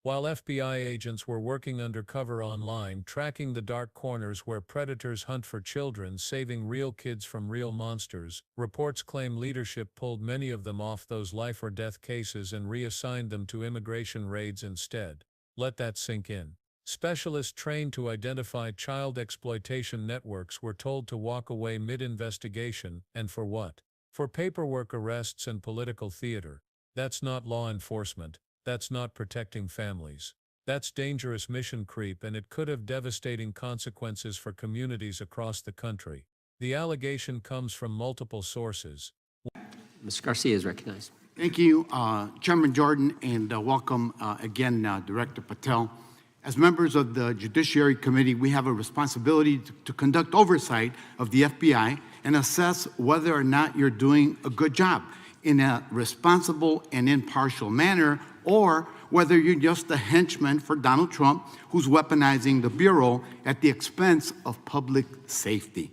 While FBI agents were working undercover online, tracking the dark corners where predators hunt for children, saving real kids from real monsters, reports claim leadership pulled many of them off those life-or-death cases and reassigned them to immigration raids instead. Let that sink in. Specialists trained to identify child exploitation networks were told to walk away mid-investigation, and for what? For paperwork arrests and political theater. That's not law enforcement. That's not protecting families. That's dangerous mission creep, and it could have devastating consequences for communities across the country. The allegation comes from multiple sources. Mr. Garcia is recognized. Thank you, Chairman Jordan, and welcome again, Director Patel. As members of the Judiciary Committee, we have a responsibility to conduct oversight of the FBI and assess whether or not you're doing a good job in a responsible and impartial manner, or whether you're just a henchman for Donald Trump who's weaponizing the Bureau at the expense of public safety.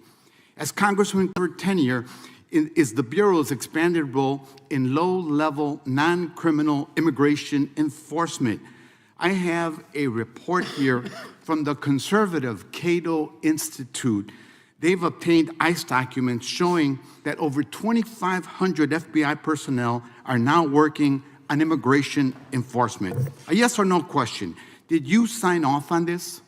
As Congressman tenure is the Bureau's expanded role in low-level, non-criminal immigration enforcement. I have a report here from the conservative Cato Institute. They've obtained ICE documents showing that over 2,500 FBI personnel are now working on immigration enforcement. A yes or no question. Did you sign off on this?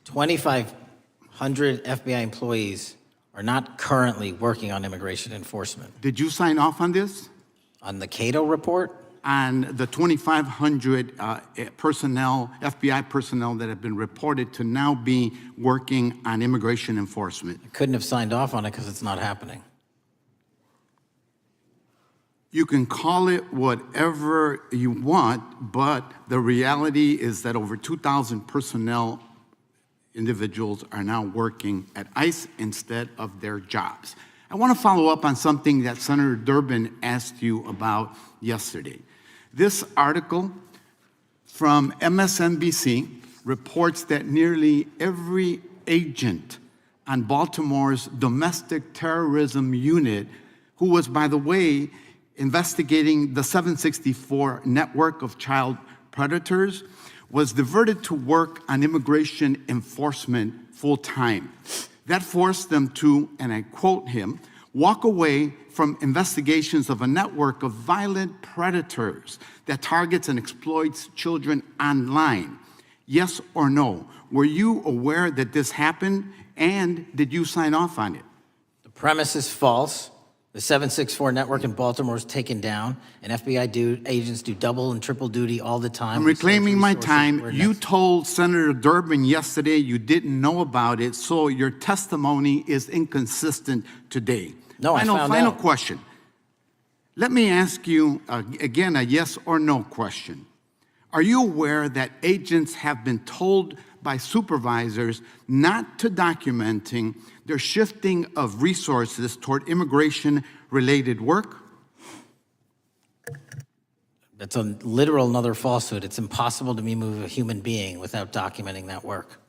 2,500 FBI employees are not currently working on immigration enforcement. Did you sign off on this? On the Cato report? On the 2,500 personnel, FBI personnel that have been reported to now be working on immigration enforcement. I couldn't have signed off on it because it's not happening. You can call it whatever you want, but the reality is that over 2,000 personnel individuals are now working at ICE instead of their jobs. I want to follow up on something that Senator Durbin asked you about yesterday. This article from MSNBC reports that nearly every agent on Baltimore's domestic terrorism unit, who was, by the way, investigating the 764 network of child predators, was diverted to work on immigration enforcement full-time. That forced them to, and I quote him, walk away from investigations of a network of violent predators that targets and exploits children online. Yes or no? Were you aware that this happened, and did you sign off on it? The premise is false. The 764 network in Baltimore is taken down, and FBI agents do double and triple duty all the time. I'm reclaiming my time. You told Senator Durbin yesterday you didn't know about it, so your testimony is inconsistent today. No, I found out. Final question. Let me ask you, again, a yes or no question. Are you aware that agents have been told by supervisors not to documenting their shifting of resources toward immigration-related work? That's a literal another falsehood. It's impossible to move a human being without documenting that work.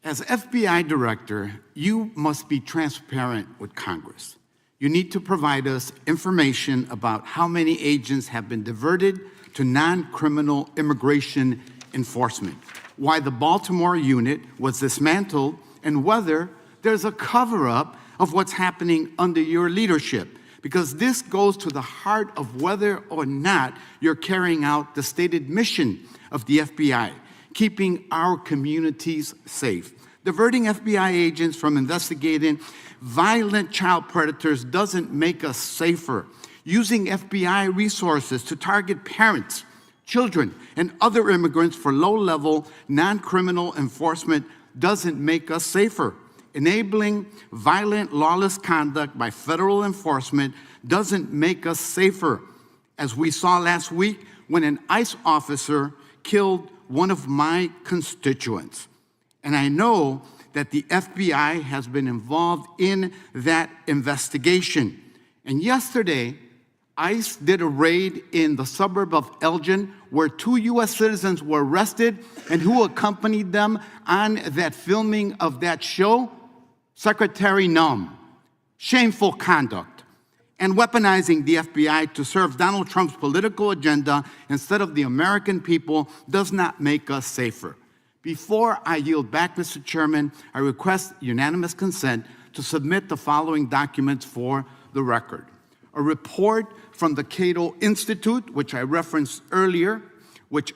As FBI director, you must be transparent with Congress. You need to provide us information about how many agents have been diverted to non-criminal immigration enforcement, why the Baltimore unit was dismantled, and whether there's a cover-up of what's happening under your leadership, because this goes to the heart of whether or not you're carrying out the stated mission of the FBI, keeping our communities safe. Diverting FBI agents from investigating violent child predators doesn't make us safer. Using FBI resources to target parents, children, and other immigrants for low-level, non-criminal enforcement doesn't make us safer. Enabling violent, lawless conduct by federal enforcement doesn't make us safer. As we saw last week when an ICE officer killed one of my constituents. And I know that the FBI has been involved in that investigation. And yesterday, ICE did a raid in the suburb of Elgin where 2 U.S. citizens were arrested, and who accompanied them on that filming of that show? Secretary Nunn. Shameful conduct. and weaponizing the FBI to serve Donald Trump's political agenda instead of the American people does not make us safer. Before I yield back, Mr. Chairman, I request unanimous consent to submit the following documents for the record. A report from the Cato Institute, which I referenced earlier,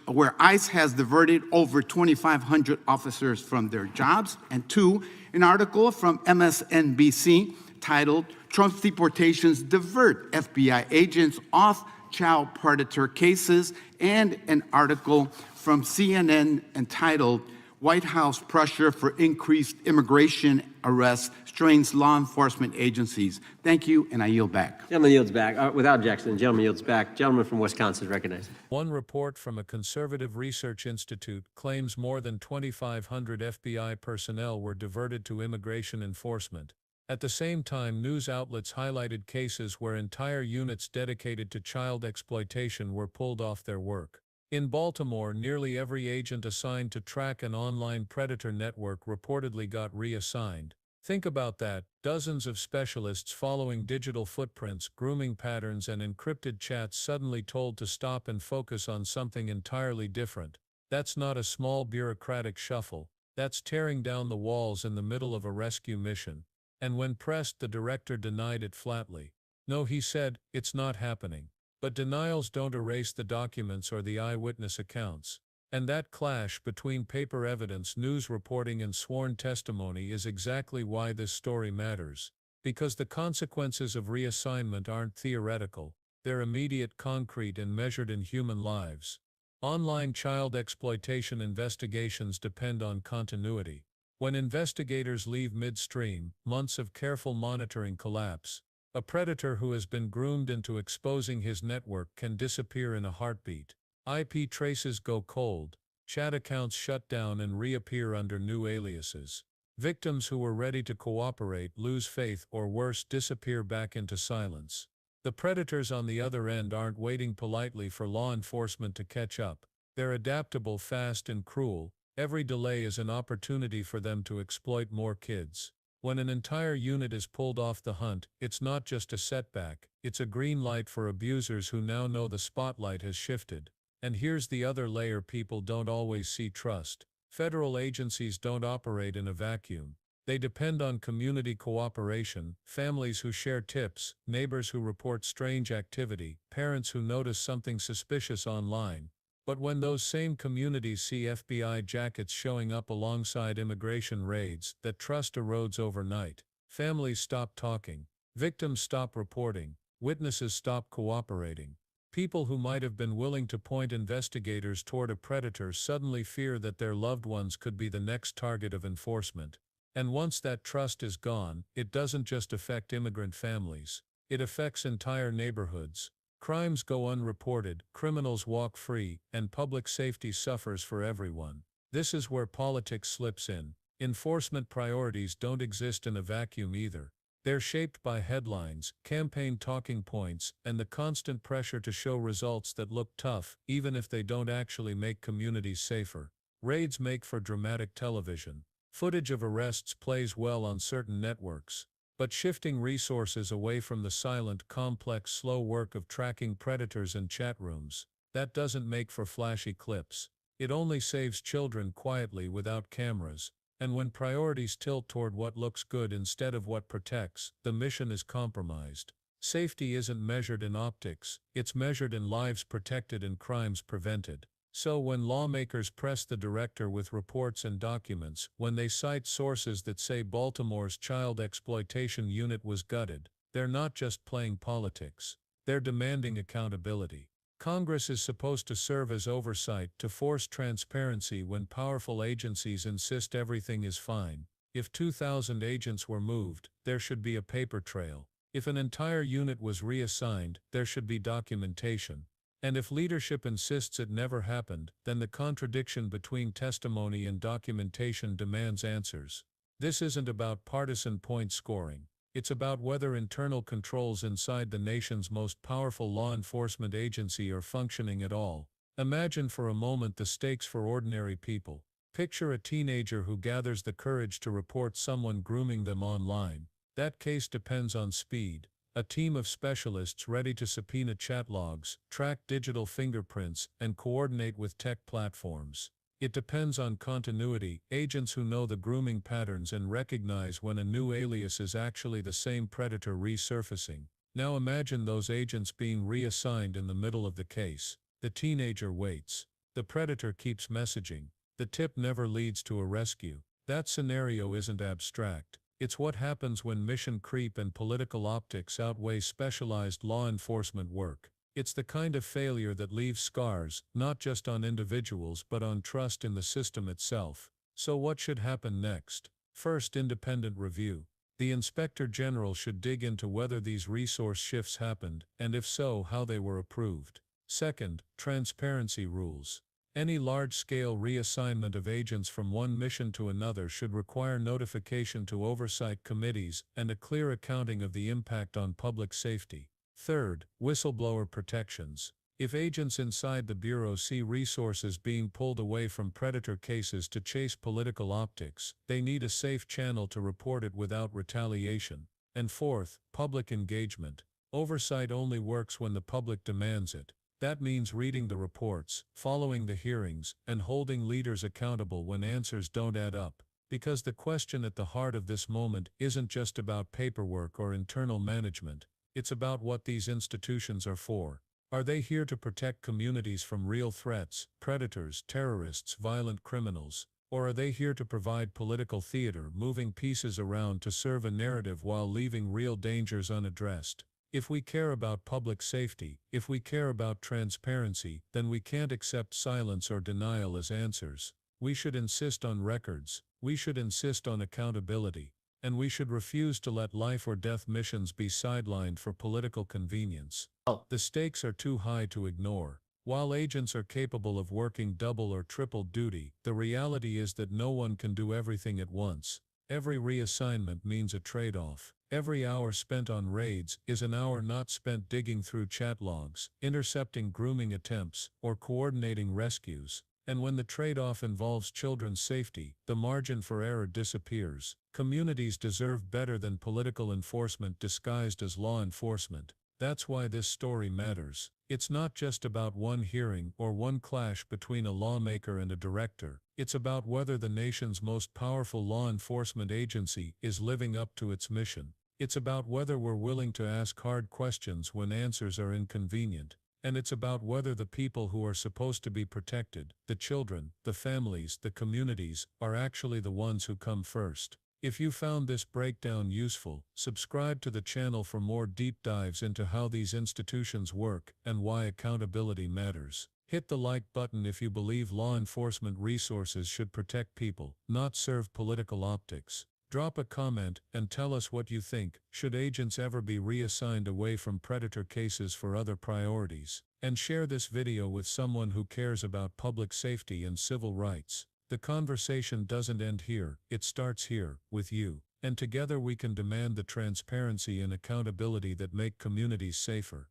where ICE has diverted over 2,500 officers from their jobs, and two, an article from MSNBC titled Trump's Deportations Divert FBI Agents Off Child Predator Cases, and an article from CNN entitled White House Pressure for Increased Immigration Arrests Strains Law Enforcement Agencies. Thank you, and I yield back. Gentleman yields back. Without objection, gentleman yields back. Gentleman from Wisconsin is recognized. One report from a conservative research institute claims more than 2,500 FBI personnel were diverted to immigration enforcement. At the same time, news outlets highlighted cases where entire units dedicated to child exploitation were pulled off their work. In Baltimore, nearly every agent assigned to track an online predator network reportedly got reassigned. Think about that, dozens of specialists following digital footprints, grooming patterns, and encrypted chats suddenly told to stop and focus on something entirely different. That's not a small bureaucratic shuffle, that's tearing down the walls in the middle of a rescue mission. And when pressed, the director denied it flatly. No, he said, it's not happening. But denials don't erase the documents or the eyewitness accounts. And that clash between paper evidence, news reporting, and sworn testimony is exactly why this story matters. Because the consequences of reassignment aren't theoretical, they're immediate, concrete, and measured in human lives. Online child exploitation investigations depend on continuity. When investigators leave midstream, months of careful monitoring collapse. A predator who has been groomed into exposing his network can disappear in a heartbeat. IP traces go cold, chat accounts shut down and reappear under new aliases. Victims who were ready to cooperate lose faith or worse, disappear back into silence. The predators on the other end aren't waiting politely for law enforcement to catch up. They're adaptable, fast, and cruel. Every delay is an opportunity for them to exploit more kids. When an entire unit is pulled off the hunt, it's not just a setback, it's a green light for abusers who now know the spotlight has shifted. And here's the other layer people don't always see: trust. Federal agencies don't operate in a vacuum. They depend on community cooperation, families who share tips, neighbors who report strange activity, parents who notice something suspicious online. But when those same communities see FBI jackets showing up alongside immigration raids, that trust erodes overnight. Families stop talking. Victims stop reporting. Witnesses stop cooperating. People who might have been willing to point investigators toward a predator suddenly fear that their loved ones could be the next target of enforcement. And once that trust is gone, it doesn't just affect immigrant families. It affects entire neighborhoods. Crimes go unreported, criminals walk free, and public safety suffers for everyone. This is where politics slips in. Enforcement priorities don't exist in a vacuum either. They're shaped by headlines, campaign talking points, and the constant pressure to show results that look tough, even if they don't actually make communities safer. Raids make for dramatic television. Footage of arrests plays well on certain networks. But shifting resources away from the silent, complex, slow work of tracking predators in chat rooms, that doesn't make for flashy clips. It only saves children quietly without cameras. And when priorities tilt toward what looks good instead of what protects, the mission is compromised. Safety isn't measured in optics, it's measured in lives protected and crimes prevented. So when lawmakers press the director with reports and documents, when they cite sources that say Baltimore's child exploitation unit was gutted, they're not just playing politics. They're demanding accountability. Congress is supposed to serve as oversight, to force transparency when powerful agencies insist everything is fine. If 2,000 agents were moved, there should be a paper trail. If an entire unit was reassigned, there should be documentation. And if leadership insists it never happened, then the contradiction between testimony and documentation demands answers. This isn't about partisan point scoring. It's about whether internal controls inside the nation's most powerful law enforcement agency are functioning at all. Imagine for a moment the stakes for ordinary people. Picture a teenager who gathers the courage to report someone grooming them online. That case depends on speed. A team of specialists ready to subpoena chat logs, track digital fingerprints, and coordinate with tech platforms. It depends on continuity, agents who know the grooming patterns and recognize when a new alias is actually the same predator resurfacing. Now imagine those agents being reassigned in the middle of the case. The teenager waits. The predator keeps messaging. The tip never leads to a rescue. That scenario isn't abstract. It's what happens when mission creep and political optics outweigh specialized law enforcement work. It's the kind of failure that leaves scars, not just on individuals but on trust in the system itself. So what should happen next? First, independent review. The Inspector General should dig into whether these resource shifts happened, and if so, how they were approved. Second, transparency rules. Any large-scale reassignment of agents from one mission to another should require notification to oversight committees and a clear accounting of the impact on public safety. Third, whistleblower protections. If agents inside the Bureau see resources being pulled away from predator cases to chase political optics, they need a safe channel to report it without retaliation. And fourth, public engagement. Oversight only works when the public demands it. That means reading the reports, following the hearings, and holding leaders accountable when answers don't add up. Because the question at the heart of this moment isn't just about paperwork or internal management. It's about what these institutions are for. Are they here to protect communities from real threats, predators, terrorists, violent criminals? Or are they here to provide political theater, moving pieces around to serve a narrative while leaving real dangers unaddressed? If we care about public safety, if we care about transparency, then we can't accept silence or denial as answers. We should insist on records, we should insist on accountability, and we should refuse to let life-or-death missions be sidelined for political convenience. The stakes are too high to ignore. While agents are capable of working double or triple duty, the reality is that no one can do everything at once. Every reassignment means a trade-off. Every hour spent on raids is an hour not spent digging through chat logs, intercepting grooming attempts, or coordinating rescues. And when the trade-off involves children's safety, the margin for error disappears. Communities deserve better than political enforcement disguised as law enforcement. That's why this story matters. It's not just about one hearing or one clash between a lawmaker and a director. It's about whether the nation's most powerful law enforcement agency is living up to its mission. It's about whether we're willing to ask hard questions when answers are inconvenient. And it's about whether the people who are supposed to be protected, the children, the families, the communities, are actually the ones who come first. If you found this breakdown useful, subscribe to the channel for more deep dives into how these institutions work and why accountability matters. Hit the like button if you believe law enforcement resources should protect people, not serve political optics. Drop a comment and tell us what you think. Should agents ever be reassigned away from predator cases for other priorities? And share this video with someone who cares about public safety and civil rights. The conversation doesn't end here, it starts here, with you. And together we can demand the transparency and accountability that make communities safer.